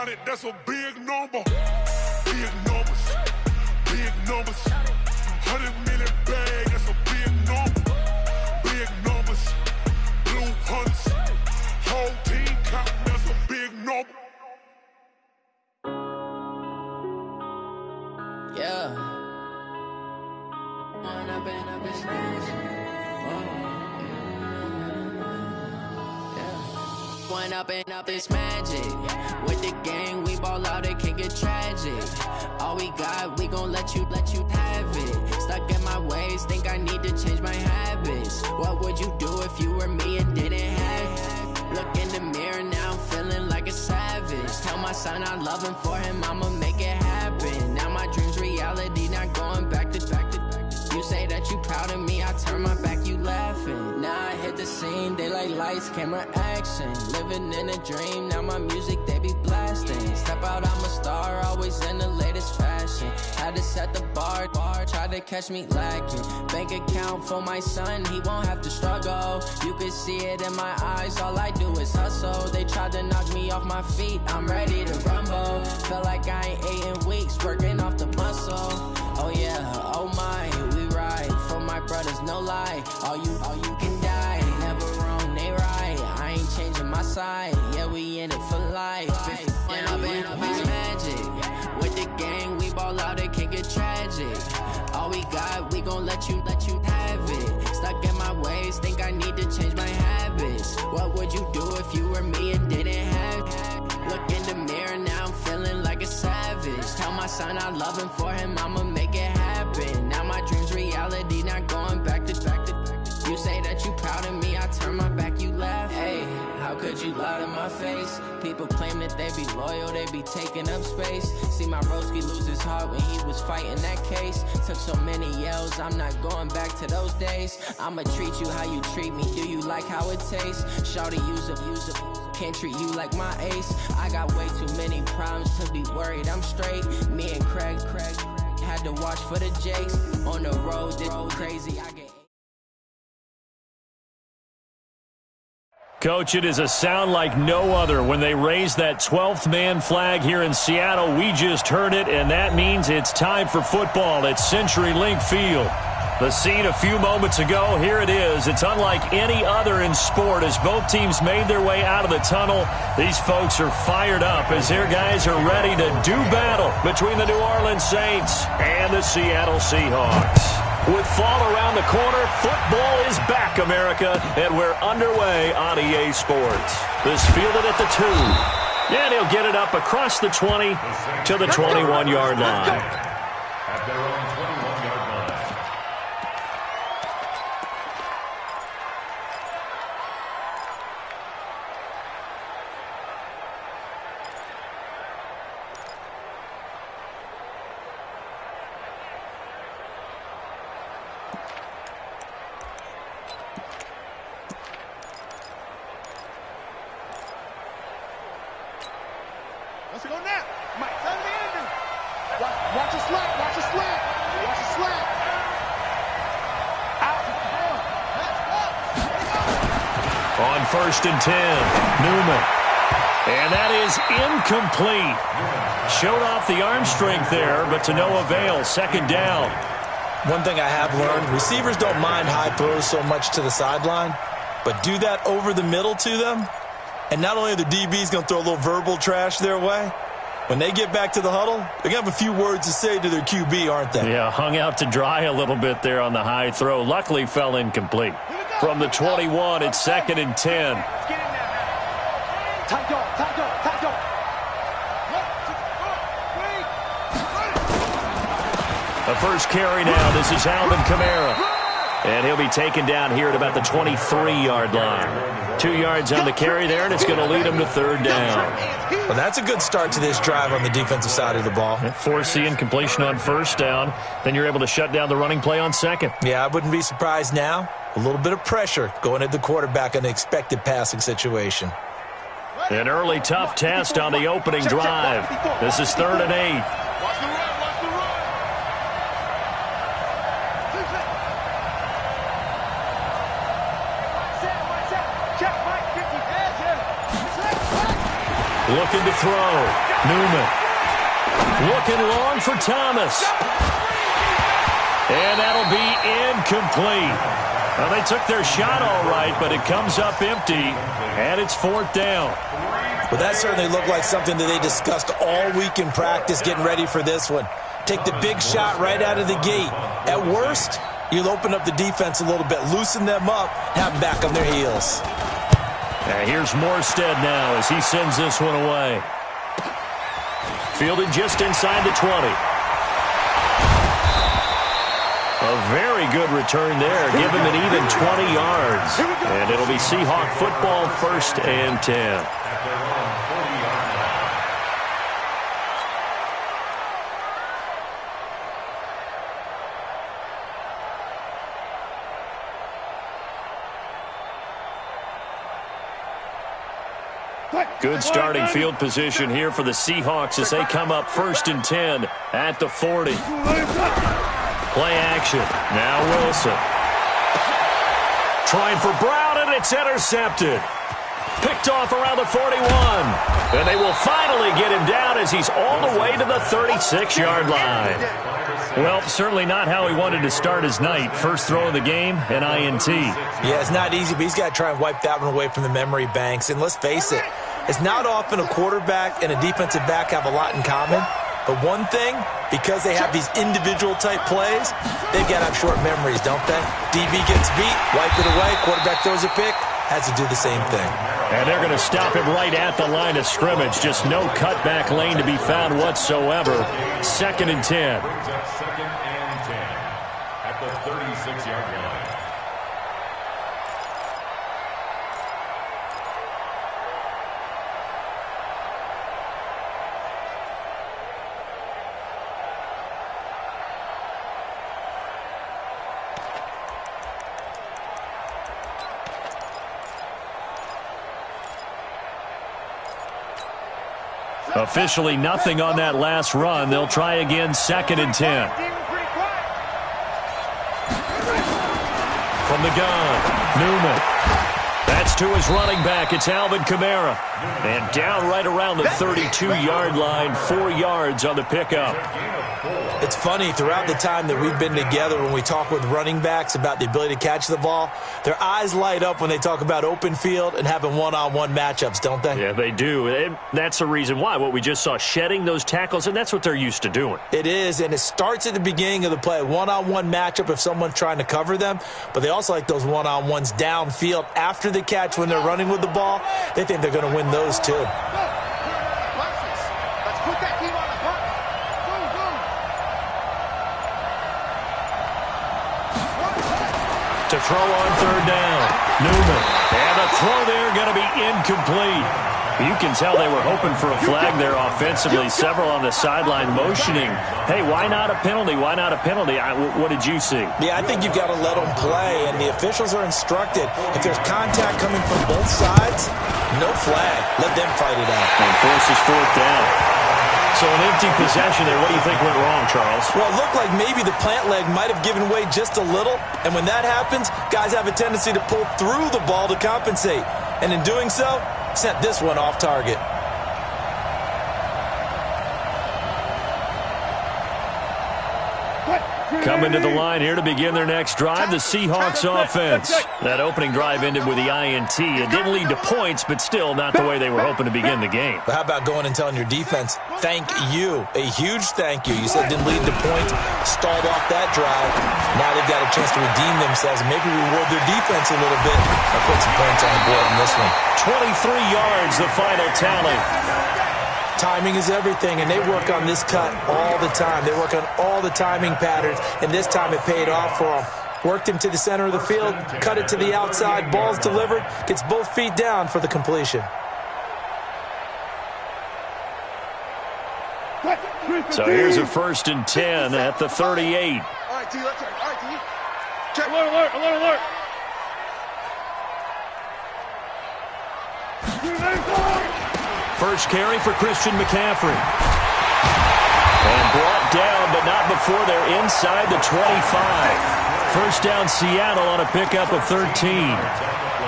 it, that's a big number. Big numbers, big numbers. 100 million bag, that's a big number. Big numbers, blue hunts. Whole team counting, that's a big number. Yeah. One up and up, it's magic. With the gang, we ball out, it can get tragic. All we got, we gon' let you have it. Stuck in my ways, think I need to change my habits. What would you do if you were me and didn't have it? Look in the mirror, now I'm feeling like a savage. Tell my son I love him, for him I'ma make it happen. Now my dream's reality, not going back to. You say that you proud of me, I turn my back, you laughing. Now I hit the scene, they like lights, camera, action. Living in a dream, now my music, they be blasting. Step out, I'm a star, always in the latest fashion. Had to set the bar, try to catch me lacking. Bank account for my son, he won't have to struggle. You can see it in my eyes, all I do is hustle. They tried to knock me off my feet, I'm ready to rumble. Feel like I ain't ate in weeks, working off the muscle. Oh yeah, oh my, we ride for my brothers, no lie. All you can die, never wrong, they right. I ain't changing my side, yeah, we in it for life. When up and up is magic. With the gang, we ball out, it can get tragic. All we got, we gon' let you have it. Stuck in my ways, think I need to change my habits. What would you do if you were me and didn't have it? Look in the mirror, now I'm feeling like a savage. Tell my son I love him, for him I'ma make it happen. Now my dream's reality, not going back to. You say that you proud of me, I turn my back, you laugh. Hey, how could you lie to my face? People claim that they be loyal, they be taking up space. See my broski lose his heart when he was fighting that case. Took so many yells, I'm not going back to those days. I'ma treat you how you treat me, do you like how it tastes? Shawty, use up, can't treat you like my ace. I got way too many problems to be worried, I'm straight. Me and Craig had to watch for the Jakes. On the road, this crazy, I get... Coach, it is a sound like no other when they raise that 12th man flag here in Seattle. We just heard it, and that means it's time for football at CenturyLink Field. The scene a few moments ago, here it is. It's unlike any other in sport as both teams made their way out of the tunnel. These folks are fired up as their guys are ready to do battle between the New Orleans Saints and the Seattle Seahawks. With fall around the corner, football is back, America, and we're underway on EA Sports. This fielded at the 2, and he'll get it up across the 20 to the 21-yard line. At their own 21-yard line. Let's go now. Mike, tell the ending. Watch a slant. Watch a slant. Watch a slant. Out. On 1st and 10, Newman. And that is incomplete. Showed off the arm strength there, but to no avail. 2nd down. One thing I have learned, receivers don't mind high throws so much to the sideline, but do that over the middle to them, and not only are the DBs going to throw a little verbal trash their way, when they get back to the huddle, they're going to have a few words to say to their QB, aren't they? Yeah, hung out to dry a little bit there on the high throw. Luckily fell incomplete. From the 21, it's 2nd and 10. The first carry now. This is Alvin Kamara. And he'll be taken down here at about the 23-yard line. 2 yards on the carry there, and it's going to lead him to 3rd down. Well, that's a good start to this drive on the defensive side of the ball. Force the incompletion on 1st down. Then you're able to shut down the running play on 2nd. Yeah, I wouldn't be surprised now. A little bit of pressure going at the quarterback in an expected passing situation. An early tough test on the opening drive. This is 3rd and 8. Looking to throw. Newman. Looking long for Thomas. And that'll be incomplete. Well, they took their shot all right, but it comes up empty, and it's 4th down. Well, that certainly looked like something that they discussed all week in practice getting ready for this one. Take the big shot right out of the gate. At worst, you'll open up the defense a little bit, loosen them up, have them back on their heels. Here's Morstead now as he sends this one away. Fielded just inside the 20. A very good return there. Give him an even 20 yards. And it'll be Seahawk football, 1st and 10. Good starting field position here for the Seahawks as they come up 1st and 10 at the 40. Play action. Now Wilson. Trying for Brown, and it's intercepted. Picked off around the 41. And they will finally get him down as he's all the way to the 36-yard line. Well, certainly not how he wanted to start his night. First throw of the game, an INT. Yeah, it's not easy, but he's got to try and wipe that one away from the memory banks. And let's face it, it's not often a quarterback and a defensive back have a lot in common. But one thing, because they have these individual type plays, they've got to have short memories, don't they? DB gets beat, wipe it away, quarterback throws a pick, has to do the same thing. And they're going to stop him right at the line of scrimmage. Just no cutback lane to be found whatsoever. 2nd and 10. Brings up 2nd and 10 at the 36-yard line. Officially nothing on that last run. They'll try again, 2nd and 10. From the gun, Newman. That's to his running back. It's Alvin Kamara. And down right around the 32-yard line, 4 yards on the pickup. It's funny, throughout the time that we've been together, when we talk with running backs about the ability to catch the ball, their eyes light up when they talk about open field and having one-on-one matchups, don't they? Yeah, they do. And that's the reason why. What we just saw, shedding those tackles, and that's what they're used to doing. It is, and it starts at the beginning of the play. One-on-one matchup if someone's trying to cover them, but they also like those one-on-ones downfield after the catch when they're running with the ball. They think they're going to win those too. To throw on 3rd down, Newman. And the throw there going to be incomplete. You can tell they were hoping for a flag there offensively. Several on the sideline motioning. Hey, why not a penalty? Why not a penalty? What did you see? Yeah, I think you've got to let them play, and the officials are instructed. If there's contact coming from both sides, no flag. Let them fight it out. And forces 4th down. So an empty possession there. What do you think went wrong, Charles? Well, it looked like maybe the plant leg might have given way just a little. And when that happens, guys have a tendency to pull through the ball to compensate. And in doing so, sent this one off target. Coming to the line here to begin their next drive, the Seahawks offense. That opening drive ended with the INT. It didn't lead to points, but still not the way they were hoping to begin the game. But how about going and telling your defense, thank you, a huge thank you. You said it didn't lead to points, stalled off that drive. Now they've got a chance to redeem themselves and maybe reward their defense a little bit and put some points on the board on this one. 23 yards, the final tally. Timing is everything, and they work on this cut all the time. They work on all the timing patterns, and this time it paid off for them. Worked him to the center of the field, cut it to the outside, ball's delivered, gets both feet down for the completion. So here's a 1st and 10 at the 38. All right, T, let's turn. All right, T. Check. Alert, alert, alert, alert. First carry for Christian McCaffrey. And brought down, but not before they're inside the 25. First down Seattle on a pickup of 13.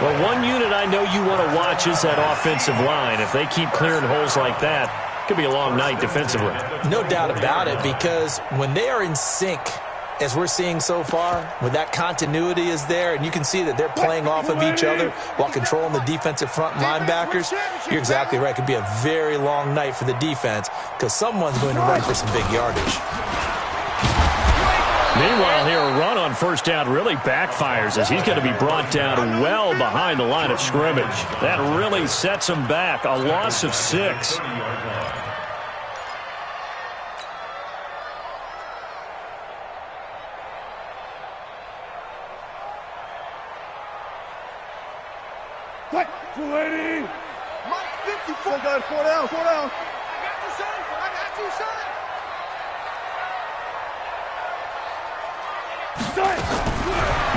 Well, one unit I know you want to watch is that offensive line. If they keep clearing holes like that, Could be a long night defensively. No doubt about it, because when they are in sync, as we're seeing so far, when that continuity is there, and you can see that they're playing off of each other while controlling the defensive front linebackers, you're exactly right. It could be a very long night for the defense because someone's going to run for some big yardage. Meanwhile, here, a run on first down really backfires as he's going to be brought down well behind the line of scrimmage. That really sets him back. A loss of 6. What? 280. Mike 54. Got 4 down, 4 down. I got you, son. I got you, son.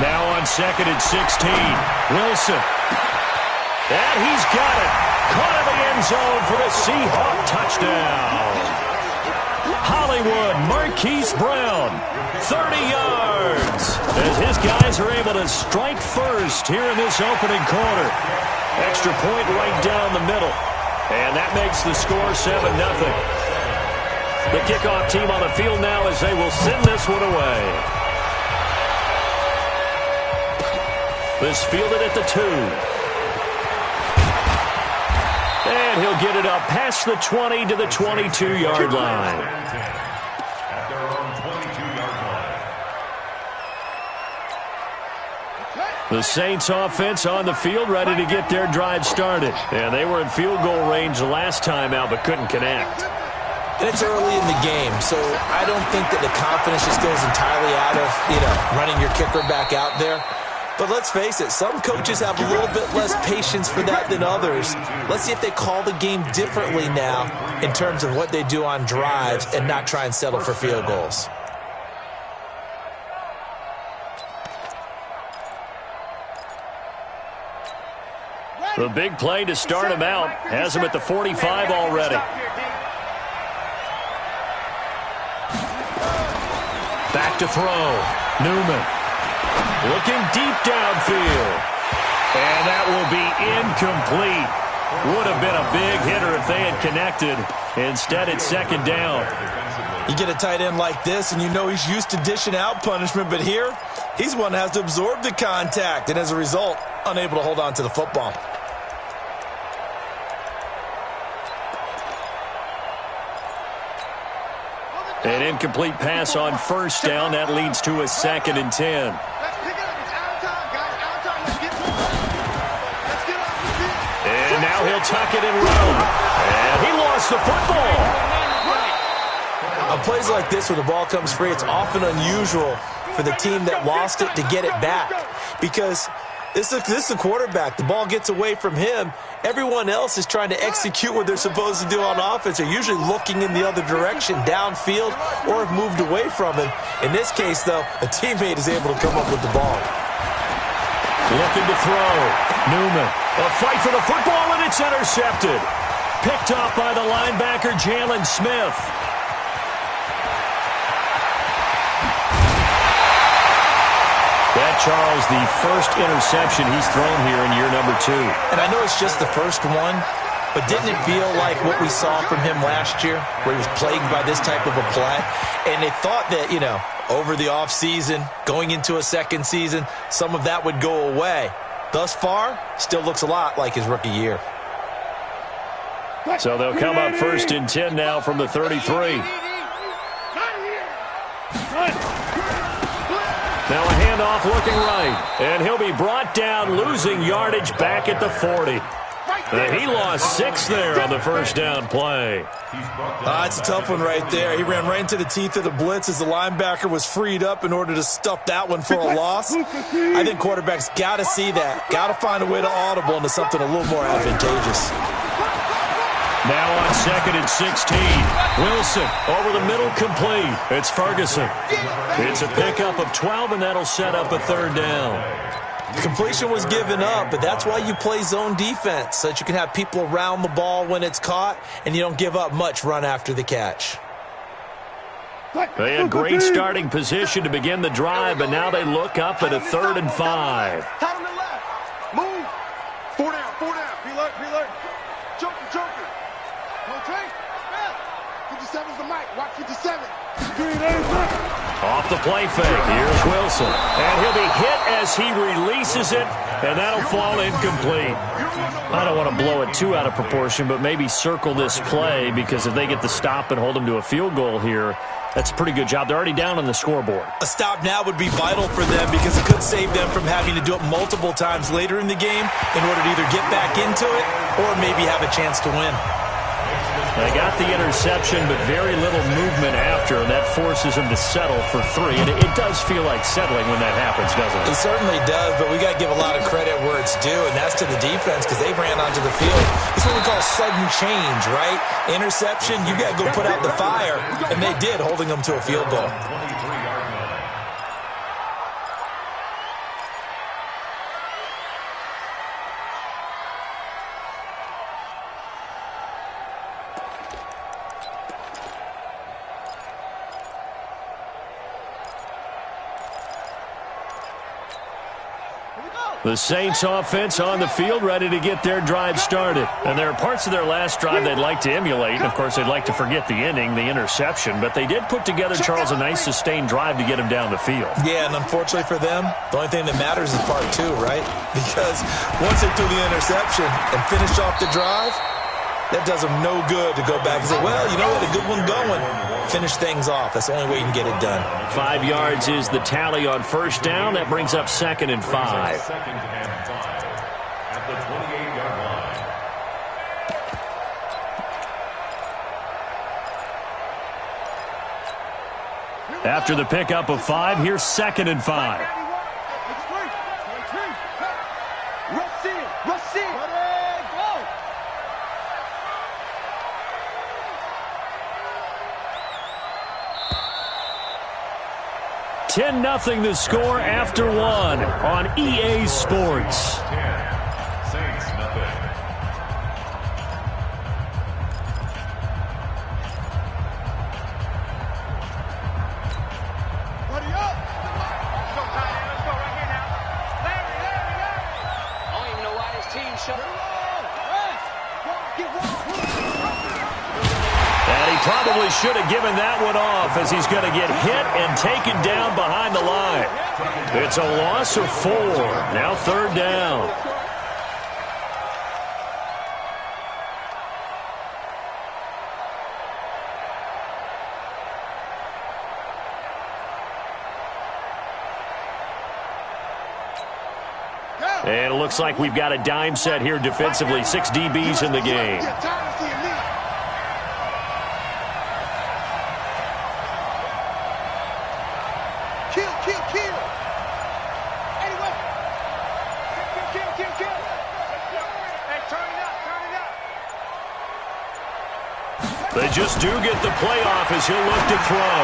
Now on 2nd and 16. Wilson. And he's got it. Caught in the end zone for the Seahawk touchdown. Hollywood Marquise Brown, 30 yards. As his guys are able to strike first here in this opening quarter. Extra point right down the middle. And that makes the score 7-0. The kickoff team on the field now as they will send this one away. This fielded at the 2. And he'll get it up past the 20 to the 22-yard line. At their own 22-yard line. The Saints offense on the field ready to get their drive started. And they were in field goal range last time out but couldn't connect. And it's early in the game, so I don't think that the confidence just goes entirely out of, running your kicker back out there. But let's face it, some coaches have a little bit less patience for that than others. Let's see if they call the game differently now in terms of what they do on drives and not try and settle for field goals. The big play to start him out has him at the 45 already. Back to throw. Newman. Looking deep downfield. And that will be incomplete. Would have been a big hitter if they had connected. Instead, it's 2nd down. You get a tight end like this, and you know he's used to dishing out punishment, but here, he's one that has to absorb the contact, and as a result, unable to hold on to the football. An incomplete pass on first down. That leads to a 2nd and 10. And now he'll tuck it and run. And he lost the football. On plays like this where the ball comes free, it's often unusual for the team that lost it to get it back. Because this is a quarterback. The ball gets away from him. Everyone else is trying to execute what they're supposed to do on offense. They're usually looking in the other direction, downfield, or have moved away from him. In this case, though, a teammate is able to come up with the ball. Looking to throw. Newman. A fight for the football, and it's intercepted. Picked off by the linebacker, Jalen Smith. That, Charles, the first interception he's thrown here in year number 2. And I know it's just the first one, but didn't it feel like what we saw from him last year, where he was plagued by this type of a play? And they thought that, over the offseason, going into a second season, some of that would go away. Thus far, still looks a lot like his rookie year. So they'll come up 1st and 10 now from the 33. Now a handoff looking right. And he'll be brought down, losing yardage back at the 40. And he lost 6 there on the first down play. It's a tough one right there. He ran right into the teeth of the blitz as the linebacker was freed up in order to stuff that one for a loss. I think quarterbacks got to see that. Got to find a way to audible into something a little more advantageous. Now on 2nd and 16. Wilson over the middle, complete. It's Ferguson. It's a pickup of 12, and that'll set up a 3rd down. Completion was given up, but that's why you play zone defense, so that you can have people around the ball when it's caught, and you don't give up much run after the catch. They had great starting position to begin the drive, but now they look up at a 3rd and 5. Top of the left. Move. 4 down, 4 down. Be alert, be alert. Joker, joker. No train. Yeah. 57's the mic. Watch 57. Off the play fake, here's Wilson. And he'll be hit as he releases it, and that'll fall incomplete. I don't want to blow it too out of proportion, but maybe circle this play, because if they get the stop and hold them to a field goal here, that's a pretty good job. They're already down on the scoreboard. A stop now would be vital for them because it could save them from having to do it multiple times later in the game in order to either get back into it or maybe have a chance to win. They got the interception, but very little movement after, and that forces them to settle for 3. And it does feel like settling when that happens, doesn't it? It certainly does, but we got to give a lot of credit where it's due, and that's to the defense because they ran onto the field. It's what we call sudden change, right? Interception, you got to go put out the fire, and they did, holding them to a field goal. The Saints offense on the field, ready to get their drive started. And there are parts of their last drive they'd like to emulate. And, of course, they'd like to forget the inning, the interception. But they did put together, Charles, a nice sustained drive to get him down the field. Yeah, and unfortunately for them, the only thing that matters is part 2, right? Because once they threw the interception and finished off the drive, that does them no good to go back and say, well, you know what, a good one going. Finish things off. That's the only way you can get it done. 5 yards is the tally on first down. That brings up 2nd and 5. Second and 5 at the 28-yard line. After the pickup of 5, here's 2nd and 5. Rush in. Rush in. Ready, go. 10-0 the score after 1 on EA Sports. 10, Saints nothing. Buddy up. Let's go, Tyler. Let's go right here now. Larry. I don't even know why this team shut up. And he probably should have given that one off, as he's going to get hit and taken down behind the line. It's a loss of 4. Now 3rd down. And it looks like we've got a dime set here defensively. 6 DBs in the game. Kill. Anyway. Kill. Hey, turn it up. They just do get the playoff as he'll look to throw.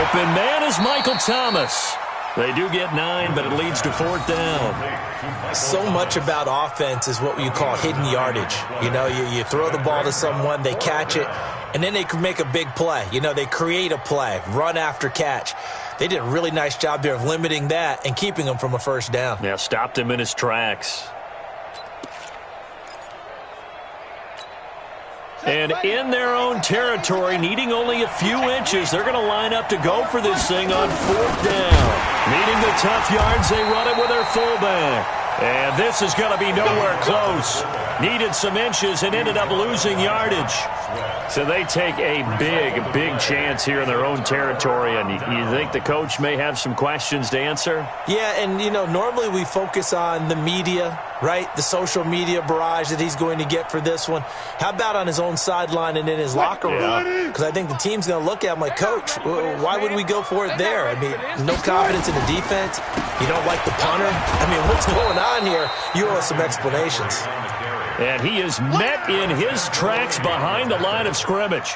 Open man is Michael Thomas. They do get 9, but it leads to 4th down. So much about offense is what you call hidden yardage. You know, you throw the ball to someone, they catch it, and then they can make a big play. You know, they create a play, run after catch. They did a really nice job there of limiting that and keeping him from a first down. Yeah, stopped him in his tracks. And in their own territory, needing only a few inches, they're going to line up to go for this thing on 4th down. Needing the tough yards, they run it with their fullback. And this is going to be nowhere close. Needed some inches and ended up losing yardage. So they take a big chance here in their own territory. And you think the coach may have some questions to answer? Yeah, and, you know, normally we focus on the media, right? The social media barrage that he's going to get for this one. How about on his own sideline and in his locker room? Because I think the team's going to look at him like, Coach, why would we go for it there? I mean, no confidence in the defense. You don't like the punter. I mean, what's going on here? You owe us some explanations. And he is met in his tracks behind the line of scrimmage.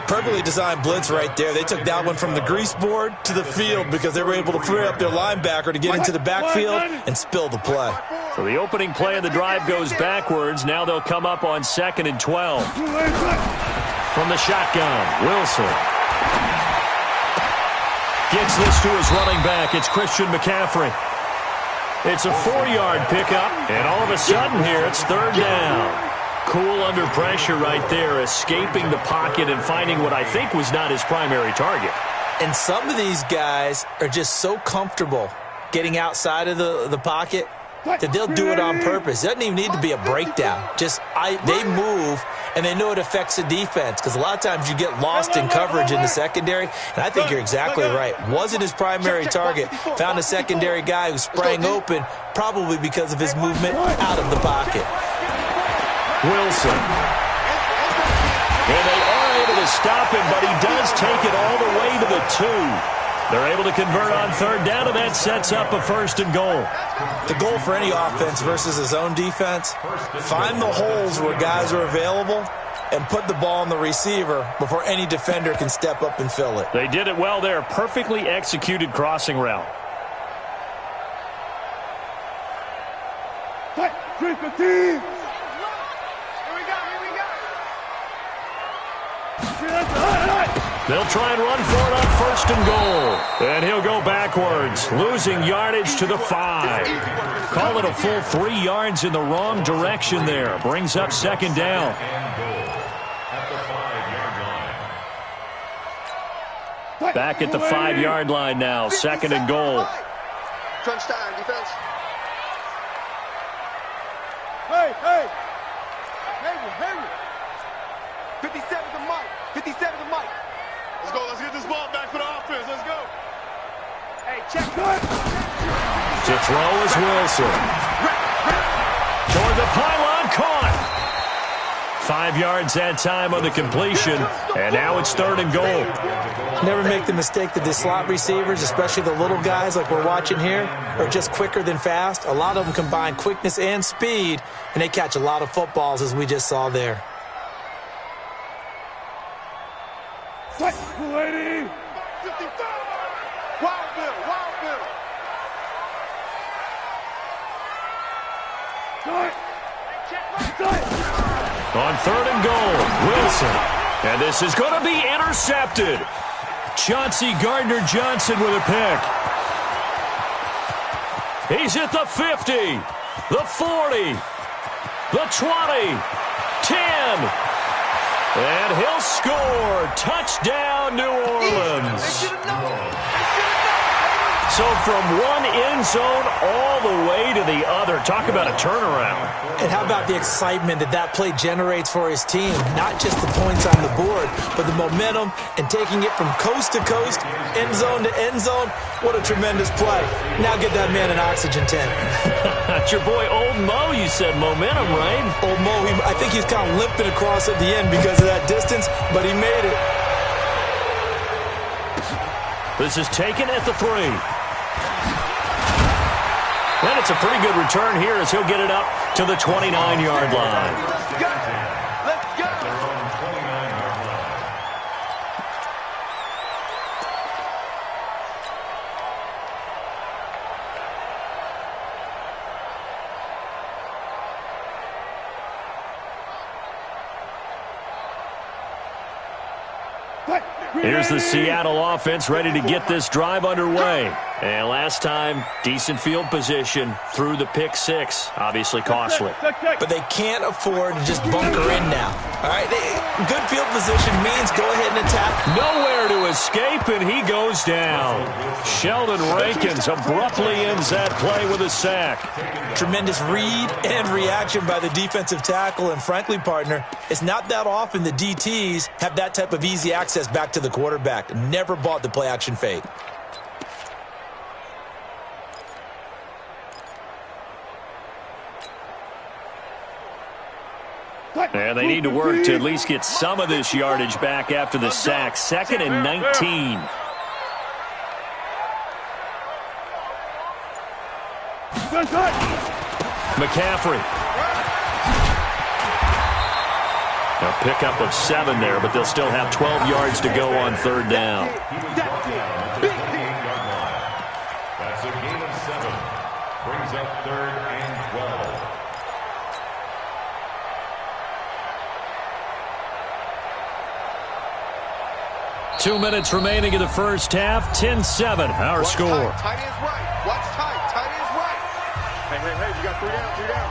Perfectly designed blitz right there. They took that one from the grease board to the field because they were able to free up their linebacker to get into the backfield and spill the play. So the opening play of the drive goes backwards. Now they'll come up on 2nd and 12. From the shotgun, Wilson gets this to his running back. It's Christian McCaffrey. It's a 4-yard pickup, and all of a sudden here it's 3rd down. Cool under pressure right there, escaping the pocket and finding what I think was not his primary target. And some of these guys are just so comfortable getting outside of the pocket that they'll do it on purpose. It doesn't even need to be a breakdown. They move, and they know it affects the defense because a lot of times you get lost in coverage in the secondary, and I think you're exactly right. Wasn't his primary target. Found a secondary guy who sprang open, probably because of his movement out of the pocket. Wilson. And they are able to stop him, but he does take it all the way to the 2. They're able to convert on third down, and that sets up a 1st and goal. The goal for any offense versus his own defense, find the holes where guys are available and put the ball on the receiver before any defender can step up and fill it. They did it well there. Perfectly executed crossing route. 315. They'll try and run for it on 1st and goal. And he'll go backwards, losing yardage to the 5. Call it a full 3 yards in the wrong direction there. Brings up 2nd down. Back at the 5-yard line now, 2nd and goal. Crunch time, defense. Hey! 57 to Mike. 57 to Mike. Let's go. Let's get this ball back for the offense. Let's go. Hey, check. To throw is Wilson. Toward the pylon, caught. 5 yards that time on the completion, and now it's 3rd and goal. Never make the mistake that the slot receivers, especially the little guys like we're watching here, are just quicker than fast. A lot of them combine quickness and speed, and they catch a lot of footballs, as we just saw there. Lady. 55. Wild Bill. On 3rd and goal, Wilson. And this is going to be intercepted. Chauncey Gardner-Johnson with a pick. He's at the 50, the 40, the 20, 10. And he'll score. Touchdown, New Orleans. So from one end zone all the way to the other. Talk about a turnaround. And how about the excitement that play generates for his team? Not just the points on the board, but the momentum and taking it from coast to coast, end zone to end zone. What a tremendous play. Now get that man an oxygen tent. That's your boy Old Mo. You said momentum, right? Old Mo, I think he's kind of limping across at the end because of that distance, but he made it. This is taken at the 3. And it's a pretty good return here as he'll get it up to the 29-yard line. Let's go. Here's the Seattle offense ready to get this drive underway. And last time, decent field position through the pick 6. Obviously costly. But they can't afford to just bunker in now. All right, good field position means go ahead and attack. Nowhere to escape, and he goes down. Sheldon Rankins abruptly ends that play with a sack. Tremendous read and reaction by the defensive tackle. And frankly, partner, it's not that often the DTs have that type of easy access back to the quarterback. Never bought the play action fake. And they need to work to at least get some of this yardage back after the sack. 2nd and 19. McCaffrey. A pickup of 7 there, but they'll still have 12 yards to go on 3rd down. That's a gain of 7. Brings up 3rd and 12. Two minutes remaining in the first half. 10-7, our score. Tight is right. Watch tight. Tight is right. Hey, you got 3 down, 3 down.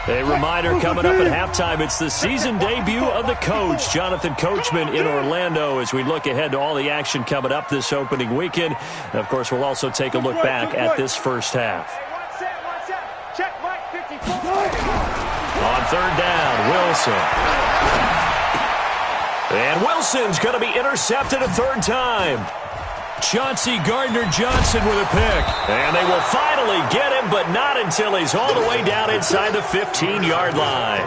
A reminder coming up at halftime, it's the season debut of the coach, Jonathan Coachman, in Orlando, as we look ahead to all the action coming up this opening weekend. And of course, we'll also take a look back at this first half. Check Mike 54. On third down, Wilson. And Wilson's going to be intercepted a third time. Chauncey Gardner-Johnson with a pick. And they will finally get him, but not until he's all the way down inside the 15-yard line.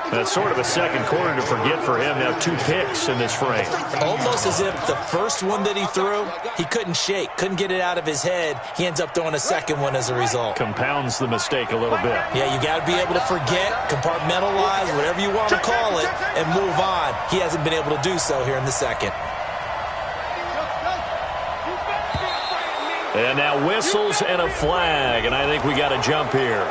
That's sort of a second quarter to forget for him. Now 2 picks in this frame. Almost as if the first one that he threw, he couldn't shake, couldn't get it out of his head. He ends up throwing a second one as a result. Compounds the mistake a little bit. Yeah, you got to be able to forget, compartmentalize, whatever you want to call it, and move on. He hasn't been able to do so here in the second. And now whistles and a flag, and I think we got a jump here.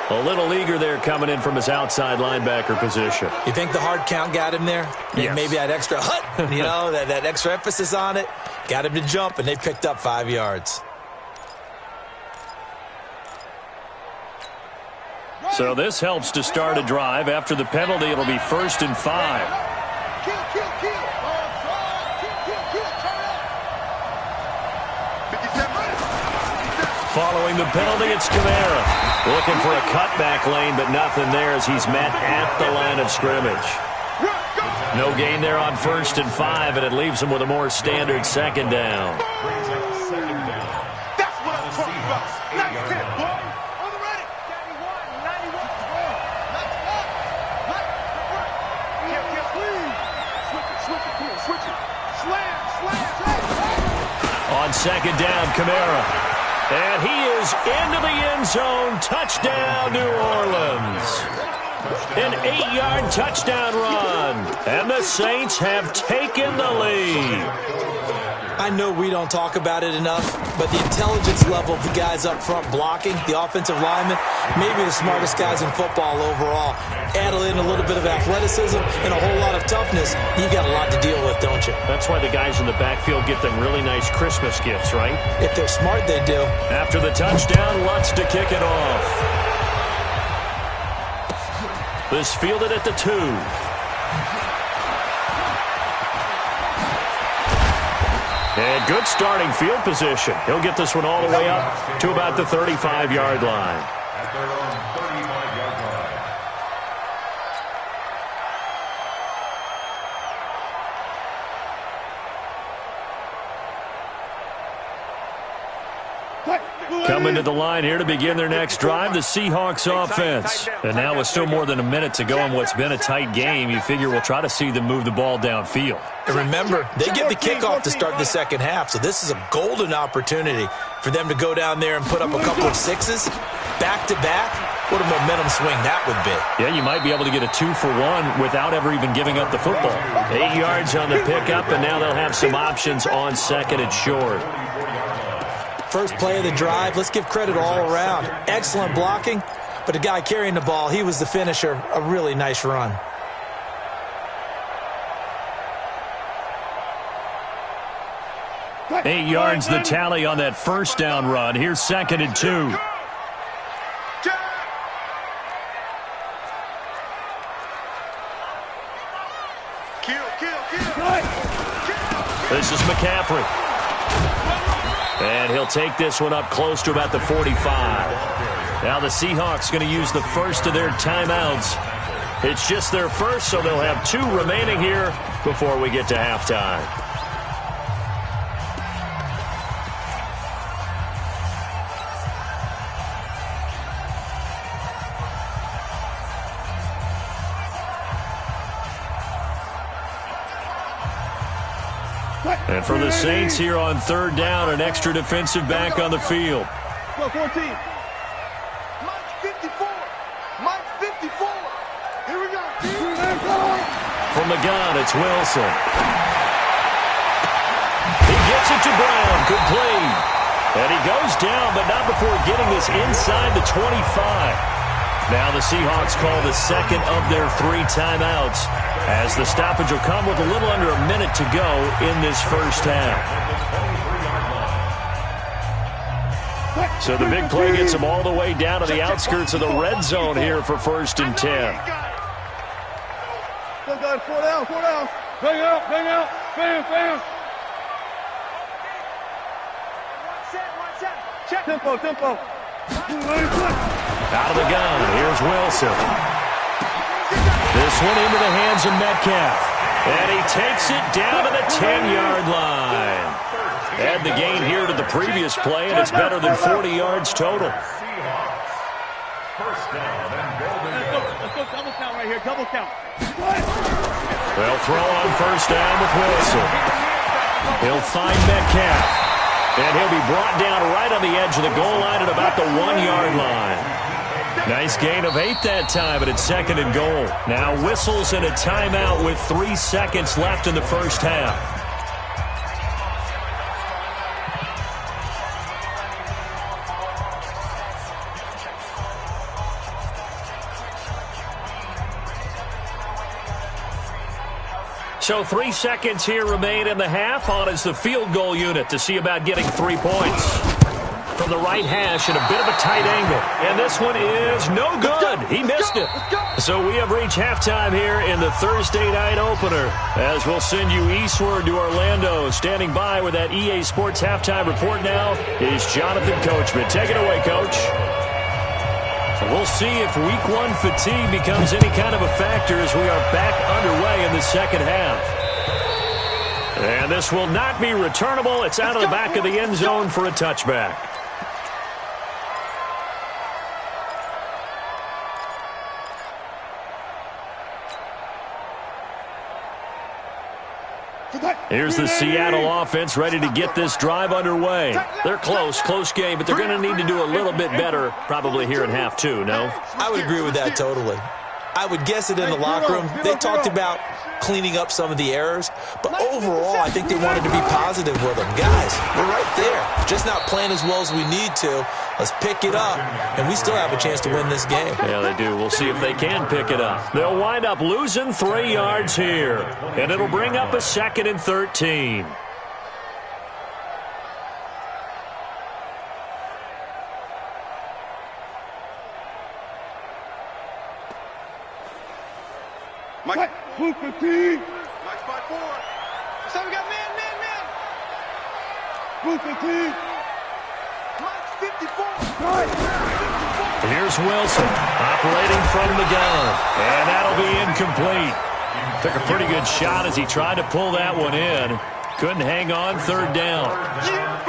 A little eager there coming in from his outside linebacker position. You think the hard count got him there? Yes. Maybe that extra that extra emphasis on it. Got him to jump, and they picked up 5 yards. So this helps to start a drive. After the penalty, it'll be 1st and 5. Kill. Kill. Following the penalty, it's Kamara. Looking for a cutback lane, but nothing there as he's met at the line of scrimmage. No gain there on 1st and 5, and it leaves him with a more standard second down. That's what I'm talking about. Nice hit, boy. On the ready. 91. Switch it. Slam. On second down, Kamara. And he is into the end zone. Touchdown, New Orleans. An 8-yard touchdown run. And the Saints have taken the lead. I know we don't talk about it enough, but the intelligence level of the guys up front blocking, the offensive linemen, maybe the smartest guys in football overall. Add in a little bit of athleticism and a whole lot of toughness, you got a lot to deal with, don't you? That's why the guys in the backfield get them really nice Christmas gifts, right? If they're smart, they do. After the touchdown, Lutz to kick it off. This fielded at the 2. And good starting field position. He'll get this one all the way up to about the 35-yard line. At their own 35-yard line. Coming to the line here to begin their next drive, the Seahawks offense. And now with still more than a minute to go in what's been a tight game, you figure we'll try to see them move the ball downfield. And remember, they get the kickoff to start the second half, so this is a golden opportunity for them to go down there and put up a couple of sixes back-to-back. What a momentum swing that would be. Yeah, you might be able to get a 2-for-1 without ever even giving up the football. 8 yards on the pickup, and now they'll have some options on second and short. First play of the drive, let's give credit all around. Excellent blocking, but the guy carrying the ball, he was the finisher. A really nice run. Eight yards the tally on that first down run. Here's 2nd and 2. This is McCaffrey. And he'll take this one up close to about the 45. Now the Seahawks going to use the first of their timeouts. It's just their first, so they'll have 2 remaining here before we get to halftime. And for the Saints here on third down, an extra defensive back on the field. 14. Mike 54. Mike 54. Here we go. From the gun, it's Wilson. He gets it to Brown. Complete. And he goes down, but not before getting this inside the 25. Now the Seahawks call the second of their 3 timeouts, as the stoppage will come with a little under a minute to go in this first half. So the big play gets them all the way down to the outskirts of the red zone here for 1st and 10. Still got it. 4 down, 4 down. Bang out, bam, bam. Check. Tempo. Out of the gun, here's Wilson. This one into the hands of Metcalf. And he takes it down to the 10-yard line. Add the gain here to the previous play, and it's better than 40 yards total. First down and goal to go. Let's go double count right here, double count. They'll throw on 1st down with Wilson. He'll find Metcalf. And he'll be brought down right on the edge of the goal line at about the 1-yard line. Nice gain of 8 that time, but it's 2nd and goal. Now whistles and a timeout with 3 seconds left in the first half. So 3 seconds here remain in the half. On is the field goal unit to see about getting 3 points. From the right hash at a bit of a tight angle. And this one is no good. He missed it. So we have reached halftime here in the Thursday night opener. As we'll send you eastward to Orlando. Standing by with that EA Sports halftime report now is Jonathan Coachman. Take it away, Coach. We'll see if week 1 fatigue becomes any kind of a factor as we are back underway in the second half. And this will not be returnable. It's out of the back of the end zone for a touchback. Here's the Seattle offense ready to get this drive underway. They're close game, but they're going to need to do a little bit better probably here in half 2, no? I would agree with that totally. I would guess it in the locker room. They talked about cleaning up some of the errors, but overall, I think they wanted to be positive with them. Guys, we're right there. Just not playing as well as we need to. Let's pick it up, and we still have a chance to win this game. Yeah, they do. We'll see if they can pick it up. They'll wind up losing 3 yards here, and it'll bring up a 2nd and 13. Mike, blue fatigue. Mike, spot 4. So we got man. Blue fatigue. Mike, 54. Here's Wilson operating from the gun, and that'll be incomplete. Took a pretty good shot as he tried to pull that one in. Couldn't hang on 3rd down.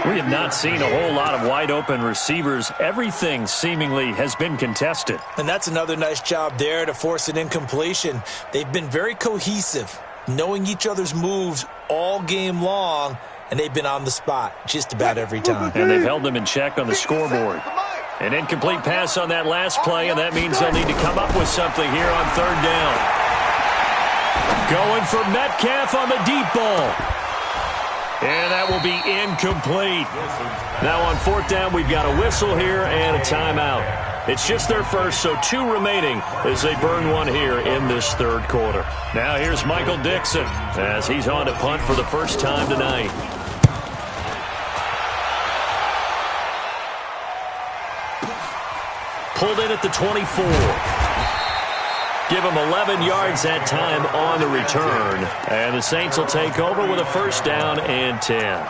We have not seen a whole lot of wide-open receivers. Everything seemingly has been contested. And that's another nice job there to force an incompletion. They've been very cohesive, knowing each other's moves all game long, and they've been on the spot just about every time. And they've held them in check on the scoreboard. An incomplete pass on that last play, and that means they'll need to come up with something here on 3rd down. Going for Metcalf on the deep ball. And that will be incomplete. Now on 4th down, we've got a whistle here and a timeout. It's just their first, so 2 remaining as they burn 1 here in this 3rd quarter. Now here's Michael Dixon as he's on to punt for the first time tonight. Pulled in at the 24. Give him 11 yards that time on the return. And the Saints will take over with a 1st down and 10.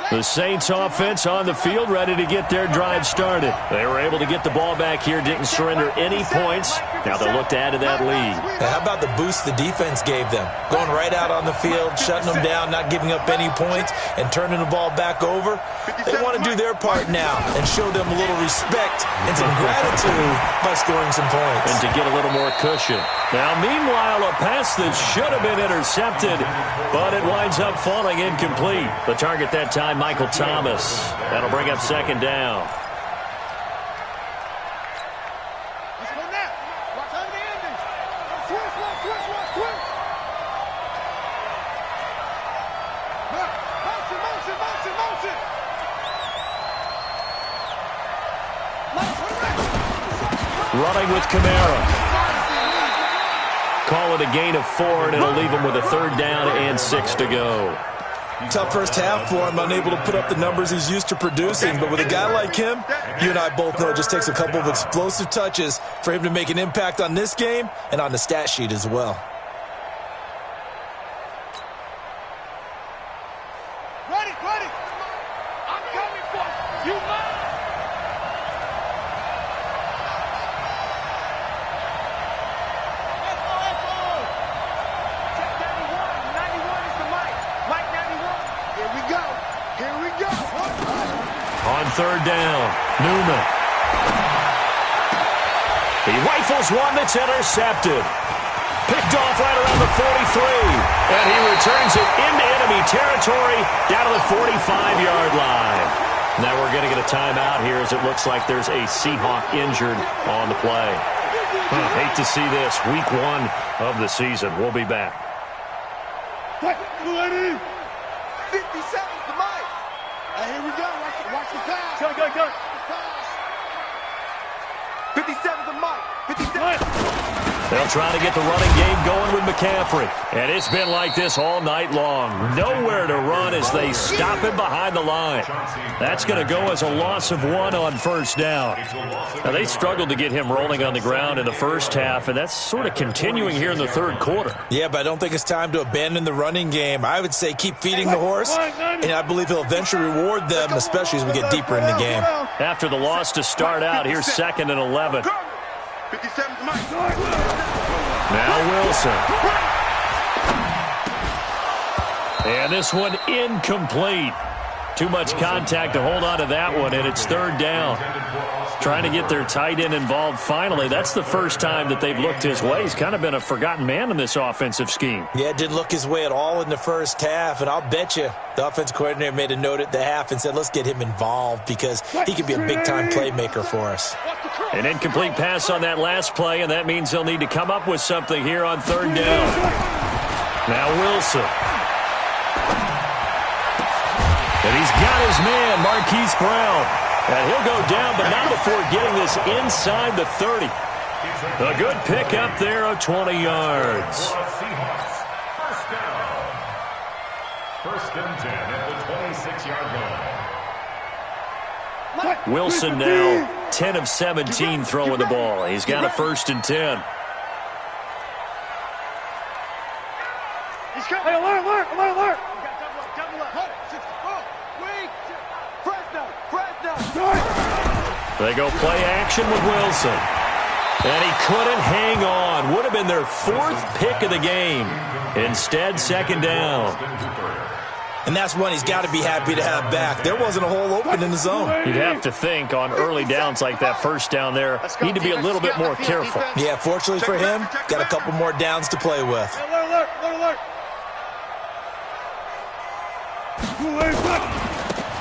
The Saints offense on the field ready to get their drive started. They were able to get the ball back here, didn't surrender any points. Now they'll look to add to that lead. Now, how about the boost the defense gave them? Going right out on the field, shutting them down, not giving up any points, and turning the ball back over. They want to do their part now and show them a little respect and some gratitude by scoring some points. And to get a little more cushion. Now, meanwhile, a pass that should have been intercepted, but it winds up falling incomplete. The target that time, Michael Thomas. That'll bring up 2nd down. Let's go now. Watch out the ending. Switch. Motion. Running with Kamara. with a gain of 4, and it'll leave him with a 3rd down and 6 to go. Tough first half for him, unable to put up the numbers he's used to producing. But with a guy like him, you and I both know it just takes a couple of explosive touches for him to make an impact on this game and on the stat sheet as well. Ready, ready. I'm coming for you. On 3rd down, Newman. He rifles one that's intercepted. Picked off right around the 43. And he returns it into enemy territory down to the 45-yard line. Now we're going to get a timeout here as it looks like there's a Seahawk injured on the play. Hate to see this. Week 1 of the season. We'll be back. 57's the mic. Here we go. Watch the pass. Go. 57's the mic. 57. They'll try to get the running game going with McCaffrey. And it's been like this all night long. Nowhere to run as they stop him behind the line. That's going to go as a loss of 1 on 1st down. Now, they struggled to get him rolling on the ground in the first half, and that's sort of continuing here in the 3rd quarter. Yeah, but I don't think it's time to abandon the running game. I would say keep feeding the horse, and I believe he'll eventually reward them, especially as we get deeper in the game. After the loss to start out, here's 2nd and 11. 57's the mic. Now Wilson. And this one incomplete. Too much contact to hold on to that one, and it's 3rd down. Trying to get their tight end involved finally. That's the first time that they've looked his way. He's kind of been a forgotten man in this offensive scheme. Yeah, it didn't look his way at all in the first half, and I'll bet you the offensive coordinator made a note at the half and said, let's get him involved because he could be a big-time playmaker for us. An incomplete pass on that last play, and that means they'll need to come up with something here on 3rd down. Now Wilson. And he's got his man, Marquise Brown. And he'll go down, but not before getting this inside the 30. A good pickup there of 20 yards. First and 10 at the 26-yard line. Wilson now 10 of 17 throwing the ball. He's got a 1st and 10. Hey, alert. They go play action with Wilson. And he couldn't hang on. Would have been their 4th pick of the game. Instead, 2nd down. And that's one he's got to be happy to have back. There wasn't a hole open in the zone. You'd have to think on early downs like that 1st down there, need to be a little bit more careful. Yeah, fortunately for him, got a couple more downs to play with. Alert.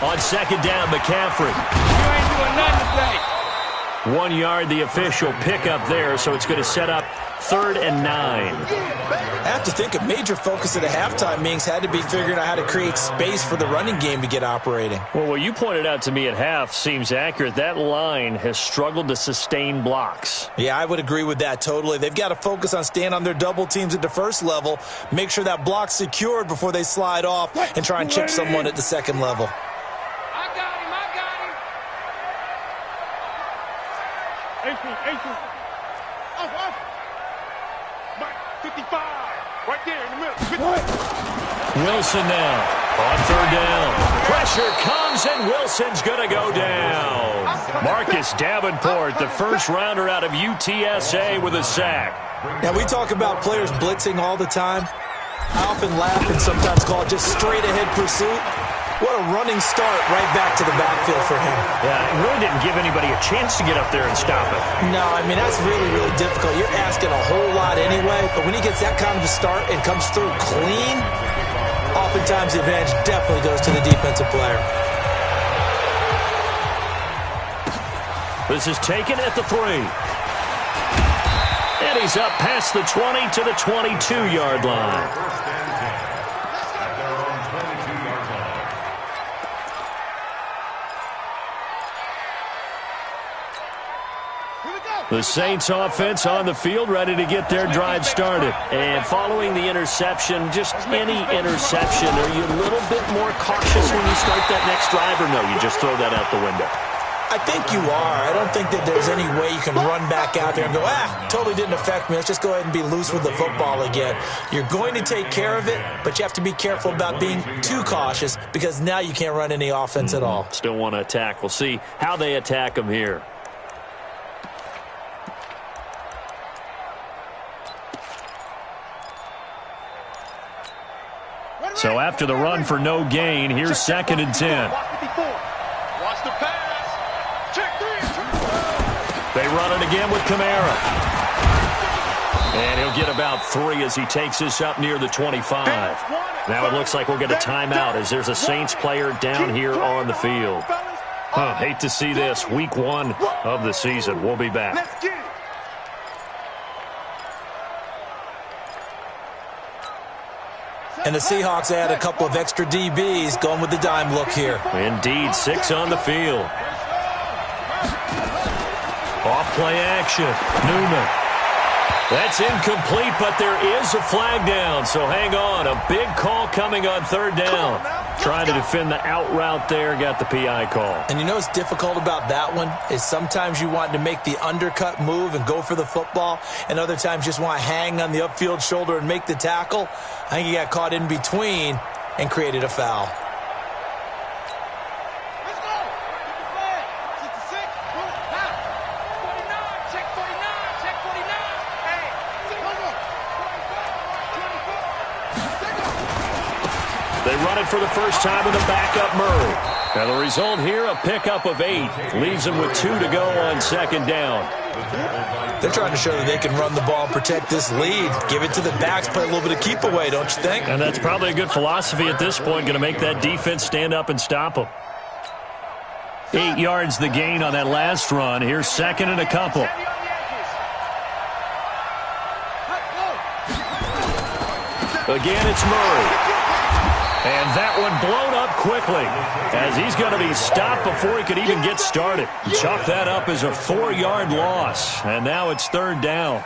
On 2nd down, McCaffrey. You ain't doing nothing today. 1 yard, the official pickup there, so it's going to set up 3rd and 9. I have to think a major focus of the halftime meetings had to be figuring out how to create space for the running game to get operating. Well, what you pointed out to me at half seems accurate. That line has struggled to sustain blocks. Yeah, I would agree with that totally. They've got to focus on staying on their double teams at the 1st level, make sure that block's secured before they slide off and try and chip someone at the 2nd level. I got him. 18. Off. 55. Right there in the middle. Wilson now on 3rd down. Pressure comes, and Wilson's going to go down. Marcus Davenport, the 1st rounder out of UTSA with a sack. Now, we talk about players blitzing all the time. I often laugh and sometimes call it just straight-ahead pursuit. What a running start right back to the backfield for him. Yeah, it really didn't give anybody a chance to get up there and stop it. No, I mean, that's really, really difficult. You're asking a whole lot anyway, but when he gets that kind of a start and comes through clean, oftentimes the advantage definitely goes to the defensive player. This is taken at the 3. And he's up past the 20 to the 22-yard line. Here we go. The Saints offense on the field, ready to get their drive started. And following the interception, just any interception, are you a little bit more cautious when you start that next drive, or no, you just throw that out the window? I think you are. I don't think that there's any way you can run back out there and go, totally didn't affect me. Let's just go ahead and be loose with the football again. You're going to take care of it, but you have to be careful about being too cautious because now you can't run any offense at all. Still want to attack. We'll see how they attack them here. So after the run for no gain, here's 2nd and 10. Watch the pass. Check 3. They run it again with Kamara. And he'll get about 3 as he takes this up near the 25. Now it looks like we'll get a timeout as there's a Saints player down here on the field. Hate to see this. Week 1 of the season. We'll be back. Let's get it. And the Seahawks add a couple of extra DBs going with the dime look here. Indeed, 6 on the field. Off play action. Newman. That's incomplete, but there is a flag down, so hang on. A big call coming on 3rd down. Trying to defend the out route there, got the PI call. And you know what's difficult about that one is sometimes you want to make the undercut move and go for the football, and other times just want to hang on the upfield shoulder and make the tackle. I think he got caught in between and created a foul. Let's go. Get the flag. 66. Move. Now. 49. Check 49. Check 49. Hey. Hold on. 24. They run it for the first time with a backup Murray. And the result here, a pickup of 8. Leaves them with 2 to go on 2nd down. They're trying to show that they can run the ball and protect this lead. Give it to the backs, play a little bit of keep away, don't you think? And that's probably a good philosophy at this point, going to make that defense stand up and stop them. 8 yards the gain on that last run. Here's 2nd and a couple. Again, it's Murray. And that one blown up quickly as he's going to be stopped before he could even get started. Chalk that up as a 4-yard loss. And now it's 3rd down.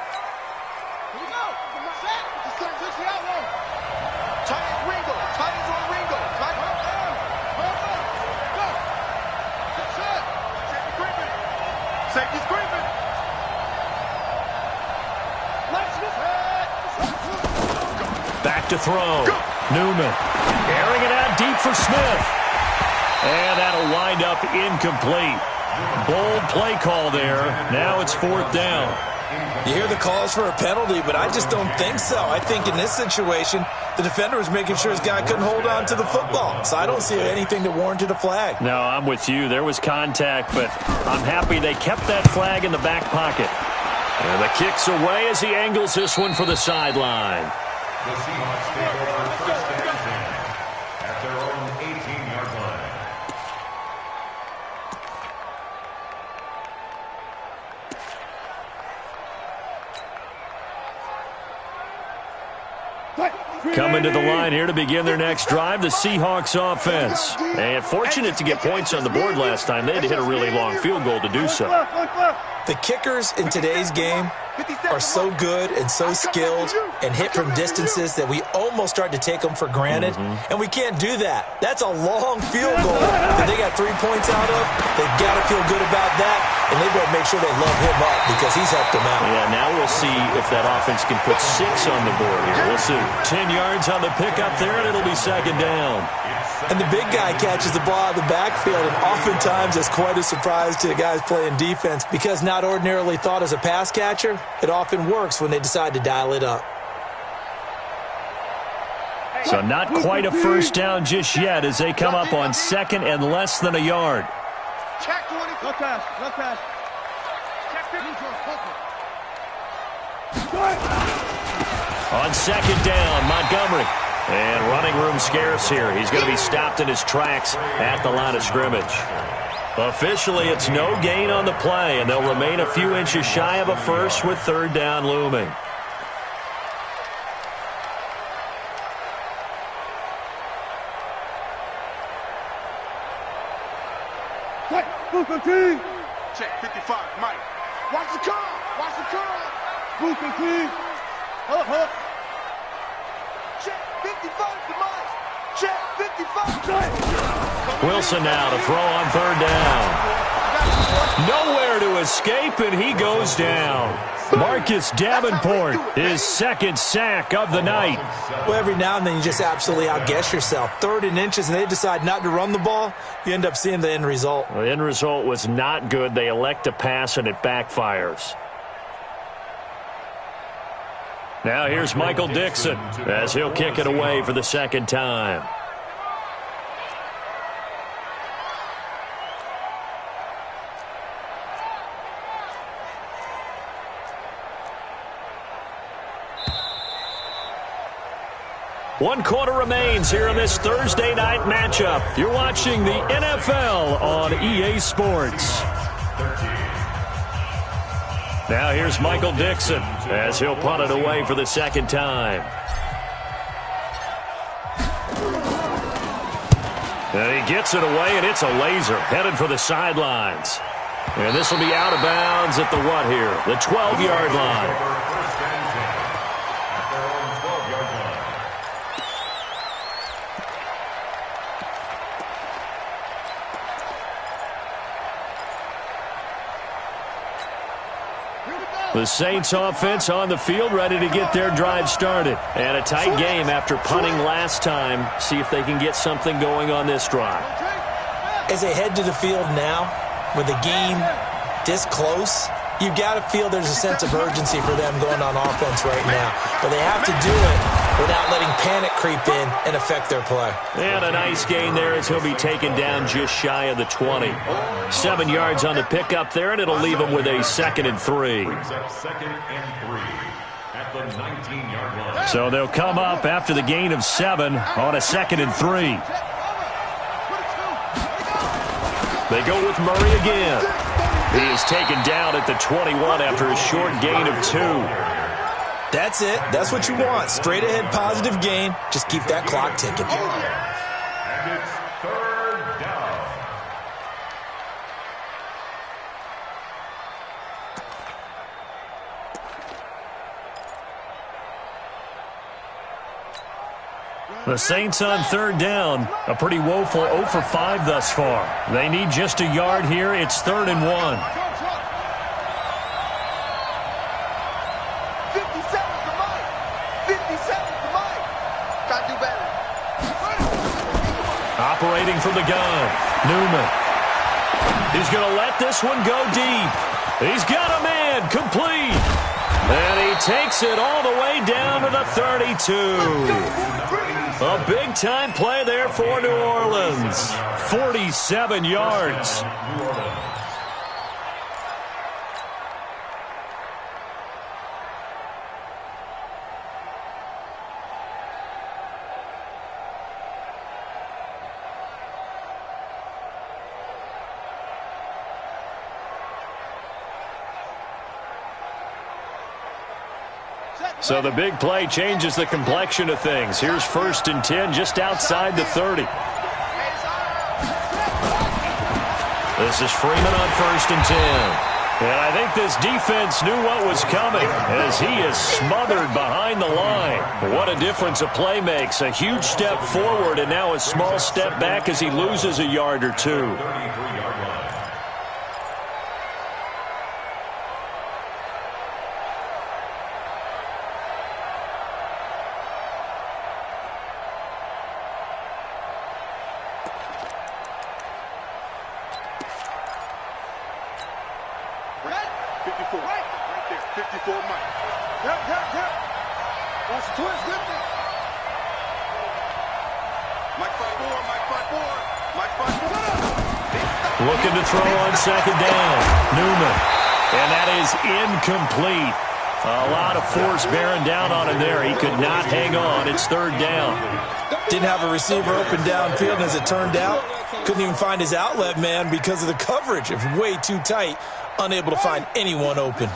Safety's creeping. Back to throw. Newman. Airing it out deep for Smith. And that'll wind up incomplete. Bold play call there. Now it's 4th down. You hear the calls for a penalty, but I just don't think so. I think in this situation, the defender was making sure his guy couldn't hold on to the football. So I don't see anything that warranted a flag. No, I'm with you. There was contact, but I'm happy they kept that flag in the back pocket. And the kick's away as he angles this one for the sideline. The Seahawks take over 1st and 10 at their own 18-yard line. Coming to the line here to begin their next drive, the Seahawks offense. And fortunate to get points on the board last time. They had to hit a really long field goal to do so. The kickers in today's game are so good and so skilled and hit from distances that we almost start to take them for granted, and we can't do that. That's a long field goal that they got 3 points out of. They've got to feel good about that, and they better make sure they love him up because he's helped them out. Yeah, now we'll see if that offense can put 6 on the board here. We'll see. 10 yards on the pickup there, and it'll be 2nd down. And the big guy catches the ball out of the backfield, and oftentimes it's quite a surprise to the guys playing defense because not ordinarily thought as a pass catcher, it often works when they decide to dial it up. So not quite a first down just yet as they come up on 2nd and less than a yard. Check 20. No pass. No pass. Check 50. On 2nd down, Montgomery. And running room scarce here. He's going to be stopped in his tracks at the line of scrimmage. Officially, it's no gain on the play, and they'll remain a few inches shy of a first with 3rd down looming. Check 55, Mike. Watch the car. Watch the curl. Move complete. Hold. Check 55 to Mike. Check 55. Wilson now to throw on third down. Nowhere to escape, and he goes down. Marcus Davenport, his second sack of the night. Well, every now and then you just absolutely outguess yourself. 3rd and inches, and they decide not to run the ball. You end up seeing the end result. The end result was not good. They elect to pass, and it backfires. Now here's Michael Dixon as he'll kick it away for the second time. One quarter remains here in this Thursday night matchup. You're watching the NFL on EA Sports. Now here's Michael Dixon as he'll punt it away for the second time. And he gets it away, and it's a laser headed for the sidelines. And this will be out of bounds at the what here? The 12-yard line. The Saints offense on the field, ready to get their drive started. And a tight game after punting last time. See if they can get something going on this drive. As they head to the field now, with the game this close, you've got to feel there's a sense of urgency for them going on offense right now. But they have to do it without letting panic creep in and affect their play. And a nice gain there as he'll be taken down just shy of the 20. 7 yards on the pickup there, and it'll leave him with a 2nd and 3. At the 19-yard line. So they'll come up after the gain of 7 on a 2nd and 3. They go with Murray again. He is taken down at the 21 after a short gain of 2. That's it. That's what you want. Straight ahead positive gain. Just keep that clock ticking. And it's 3rd down. The Saints on 3rd down. A pretty woeful 0 for 5 thus far. They need just a yard here. It's 3rd and 1. Operating from the gun, Newman. He's going to let this one go deep. He's got a man, complete. And he takes it all the way down to the 32. A big-time play there for New Orleans. 47 yards. So the big play changes the complexion of things. Here's 1st and 10 just outside the 30. This is Freeman on 1st and 10. And I think this defense knew what was coming as he is smothered behind the line. What a difference a play makes. A huge step forward and now a small step back as he loses a yard or 2. Looking to throw on 2nd down. Newman. And that is incomplete. A lot of force bearing down on him there. He could not hang on. It's 3rd down. Didn't have a receiver open downfield, and as it turned out, couldn't even find his outlet man because of the coverage. It was way too tight. Unable to find anyone open.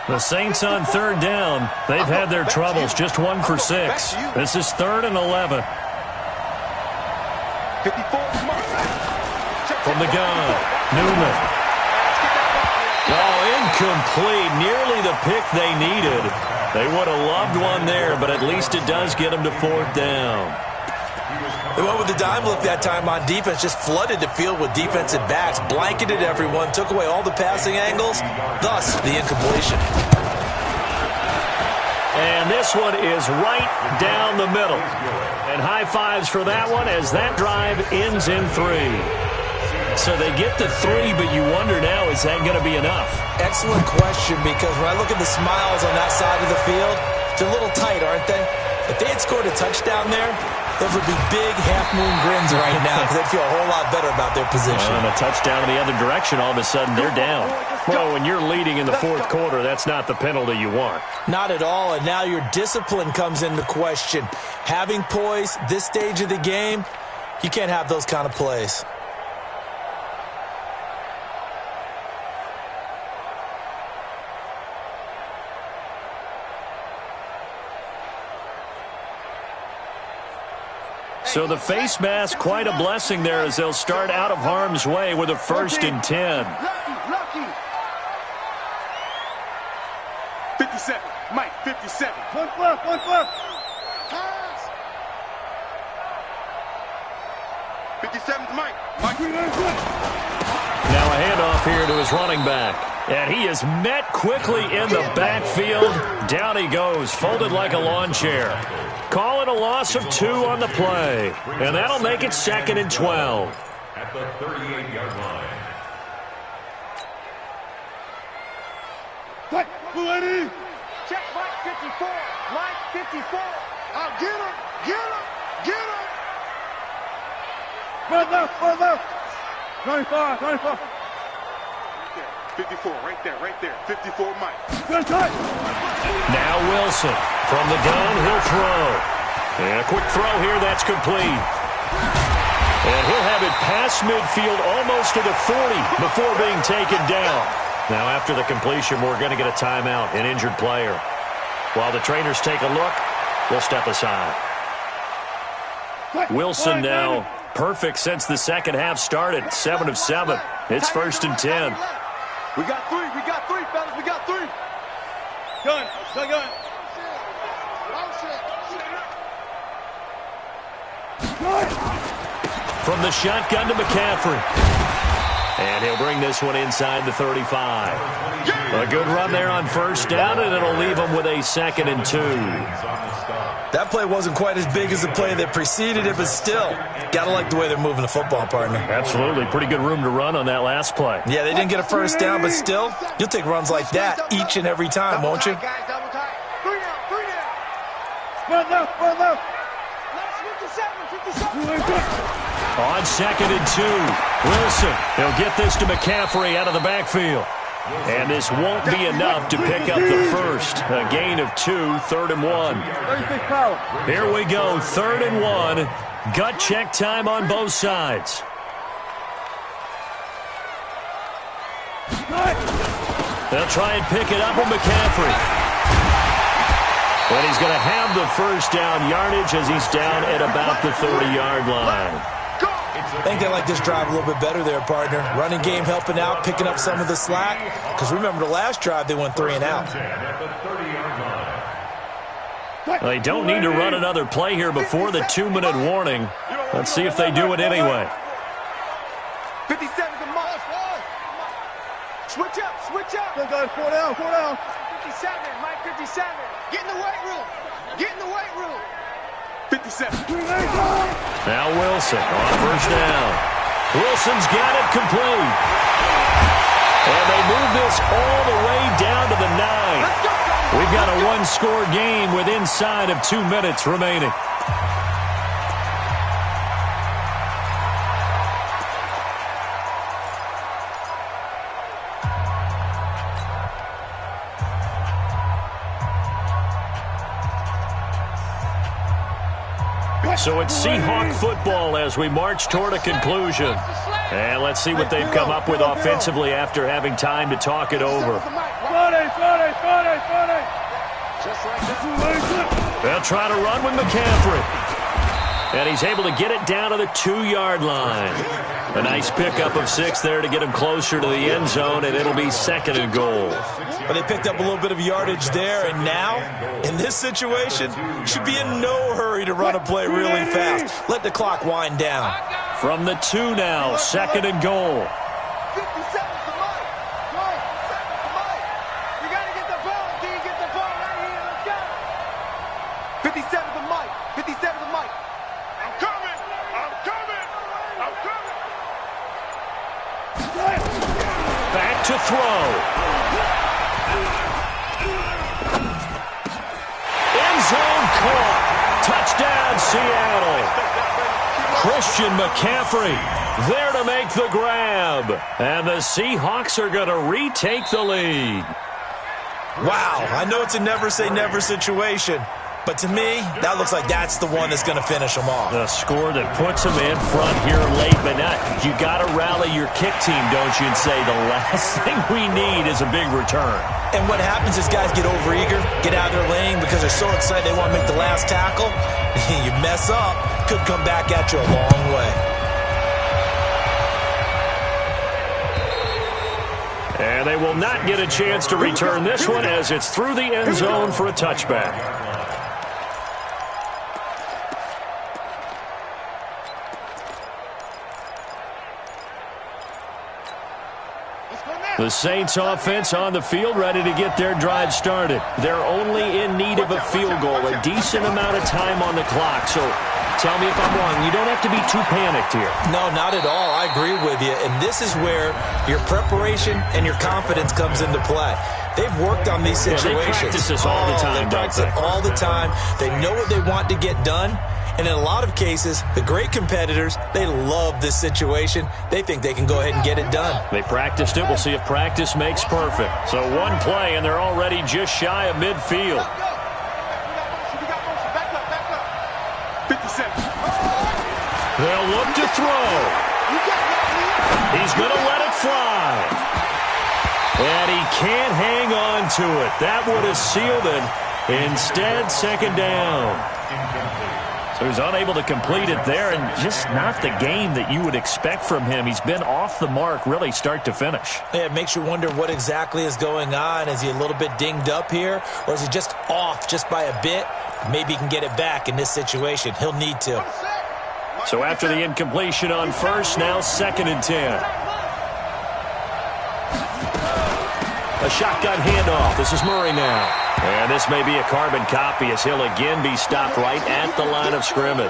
The Saints on 3rd down. They've had their troubles. Just 1 for 6. This is 3rd and 11. From the gun, Newman. Oh, incomplete. Nearly the pick they needed. They would have loved one there, but at least it does get them to 4th down. They went with the dime look that time on defense, just flooded the field with defensive backs, blanketed everyone, took away all the passing angles, thus the incompletion. And this one is right down the middle. And high fives for that one as that drive ends in 3. So they get the 3, but you wonder now, is that going to be enough? Excellent question, because when I look at the smiles on that side of the field, they're a little tight, aren't they? If they had scored a touchdown there, those would be big half-moon grins right now because they'd feel a whole lot better about their position. And a touchdown in the other direction, all of a sudden they're down. Well, when you're leading in the 4th quarter, that's not the penalty you want. Not at all, and now your discipline comes into question. Having poise this stage of the game, you can't have those kind of plays. So the face mask, quite a blessing there as they'll start out of harm's way with a 1st and 10. Lucky. 57. Mike, 57. One left. Pass. 57's Mike. Now a handoff here to his running back. And he is met quickly in the backfield. Down he goes, folded like a lawn chair. Call it a loss of 2 on the play. And that'll make it 2nd and 12. At the 38-yard line. Check Mike 54. Mike 54. I'll get him. 95. 54, right there. 54, Mike. Now Wilson from the gun, he'll throw. And a quick throw here, that's complete. And he'll have it past midfield almost to the 40 before being taken down. Now after the completion, we're going to get a timeout, an injured player. While the trainers take a look, we'll step aside. Wilson now perfect since the second half started, 7 of 7. It's 1st and 10. We got 3, fellas, we got 3. Gun. From the shotgun to McCaffrey. And he'll bring this one inside the 35. A good run there on 1st down, and it'll leave him with a 2nd and 2. That play wasn't quite as big as the play that preceded it, but still, got to like the way they're moving the football, partner. Absolutely. Pretty good room to run on that last play. Yeah, they didn't get a 1st down, but still, you'll take runs like that each and every time, won't you? 3 down. Left. 57. On 2nd and 2, Wilson. He'll get this to McCaffrey out of the backfield. And this won't be enough to pick up the 1st. A gain of 2, 3rd and 1. Here we go, 3rd and 1. Gut check time on both sides. They'll try and pick it up with McCaffrey. But he's going to have the 1st down yardage as he's down at about the 30-yard line. I think they like this drive a little bit better there, partner. Running game helping out, picking up some of the slack. Because remember the last drive, they went 3 and out. They don't need to run another play here before the 2-minute warning. Let's see if they do it anyway. 57's a must. Switch up. 4 down. 57, Mike 57. Get in the weight room. 57. Now Wilson on 1st down. Wilson's got it complete. And they move this all the way down to the 9. We've got a 1-score game with inside of 2 minutes remaining. So it's Seahawk football as we march toward a conclusion. And let's see what they've come up with offensively after having time to talk it over. They'll try to run with McCaffrey. And he's able to get it down to the 2-yard line. A nice pickup of 6 there to get him closer to the end zone, and it'll be 2nd and goal. But they picked up a little bit of yardage there, and now, in this situation, should be in no hurry to run a play really fast. Let the clock wind down. From the 2 now, 2nd and goal. 57's the mic. Go. 7's the mic. You got to get the ball. Can you get the ball right here? Let's go. 57's the mic. 57's the mic. I'm coming. I'm coming. I'm coming. Back to throw. End zone caught. Touchdown, Seattle. Christian McCaffrey there to make the grab. And the Seahawks are going to retake the lead. Wow, I know it's a never-say-never situation, but to me, that looks like that's the one that's going to finish them off. The score that puts them in front here late, but not. You got to rally your kick team, don't you, and say the last thing we need is a big return. And what happens is guys get overeager, get out of their lane because they're so excited they want to make the last tackle. You mess up, could come back at you a long way. And they will not get a chance to return this one as it's through the end zone for a touchback. The Saints offense on the field, ready to get their drive started. They're only in need of a field goal, a decent amount of time on the clock. So tell me if I'm wrong. You don't have to be too panicked here. No, not at all. I agree with you. And this is where your preparation and your confidence comes into play. They've worked on these situations. They practice this all the time, They practice it all the time. They know what they want to get done. And in a lot of cases, the great competitors, they love this situation. They think they can go ahead and get it done. They practiced it. We'll see if practice makes perfect. So one play, and they're already just shy of midfield. 57. They'll look to throw. He's going to let it fly. And he can't hang on to it. That would have sealed it. Instead, 2nd down. So he's unable to complete it there, and just not the game that you would expect from him. He's been off the mark really start to finish. Yeah, it makes you wonder what exactly is going on. Is he a little bit dinged up here, or is he just off just by a bit? Maybe he can get it back in this situation. He'll need to. So after the incompletion on first, now 2nd and 10. A shotgun handoff. This is Murray now. And this may be a carbon copy as he'll again be stopped right at the line of scrimmage.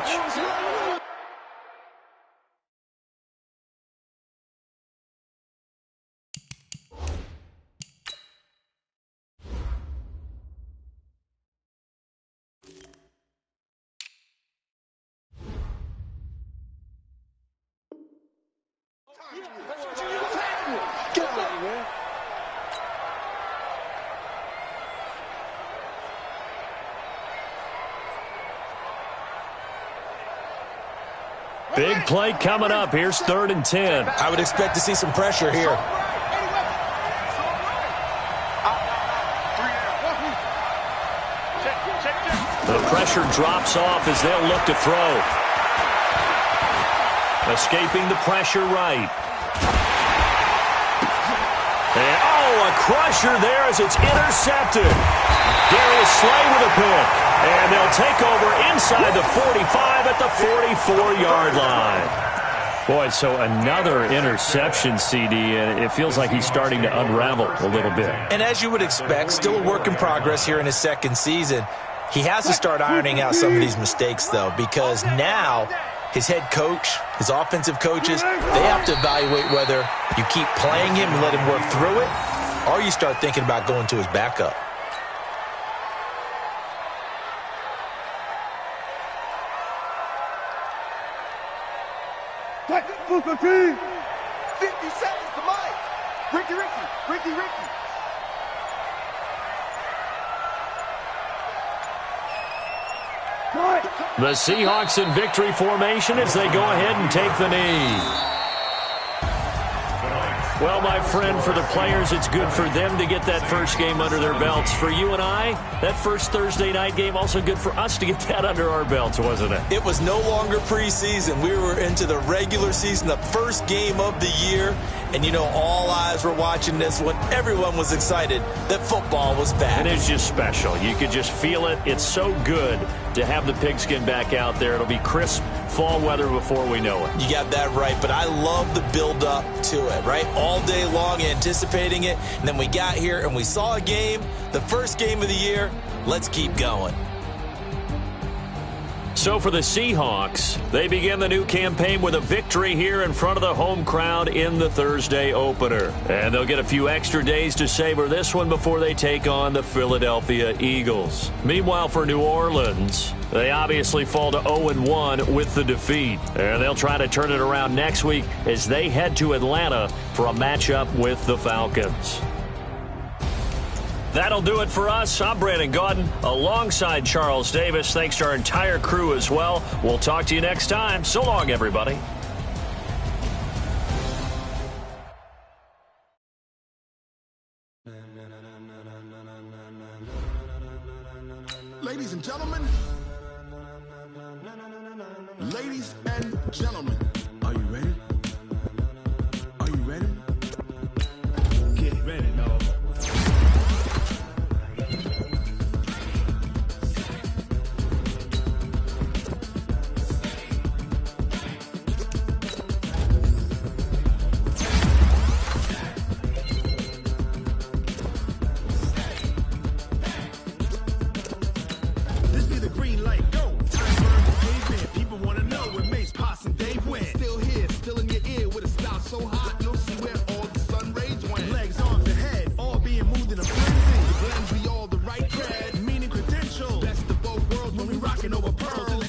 Big play coming up. Here's 3rd and 10. I would expect to see some pressure here. The pressure drops off as they'll look to throw. Escaping the pressure right. And, a crusher there as it's intercepted. Darius Slay with a pick. And they'll take over inside the 45 at the 44-yard line. Boy, so another interception, CD, and it feels like he's starting to unravel a little bit. And as you would expect, still a work in progress here in his 2nd season. He has to start ironing out some of these mistakes, though, because now his head coach, his offensive coaches, they have to evaluate whether you keep playing him and let him work through it, or you start thinking about going to his backup. Booker T. 57's the mic. Ricky. The Seahawks in victory formation as they go ahead and take the knee. Well, my friend, for the players, it's good for them to get that first game under their belts. For you and I, that first Thursday night game, also good for us to get that under our belts, wasn't it? It was no longer preseason. We were into the regular season, the first game of the year. And, you know, all eyes were watching this when everyone was excited that football was back. And it's just special. You could just feel it. It's so good to have the pigskin back out there. It'll be crisp fall weather before we know it. You got that right, but I love the build-up to it, right? All day long anticipating it, and then we got here and we saw a game, the first game of the year. Let's keep going. So for the Seahawks, they begin the new campaign with a victory here in front of the home crowd in the Thursday opener. And they'll get a few extra days to savor this one before they take on the Philadelphia Eagles. Meanwhile, for New Orleans, they obviously fall to 0-1 with the defeat. And they'll try to turn it around next week as they head to Atlanta for a matchup with the Falcons. That'll do it for us. I'm Brandon Gaudin alongside Charles Davis. Thanks to our entire crew as well. We'll talk to you next time. So long, everybody. Ladies and gentlemen. Ladies and gentlemen. Are you ready? Are you ready? Get ready, dog. So hot, you'll see where all the sun rays went. Legs, arms, and head, all being moved in a frenzy. The blends be all the right cred, meaning credentials. Best of both worlds when we rocking over pearls in the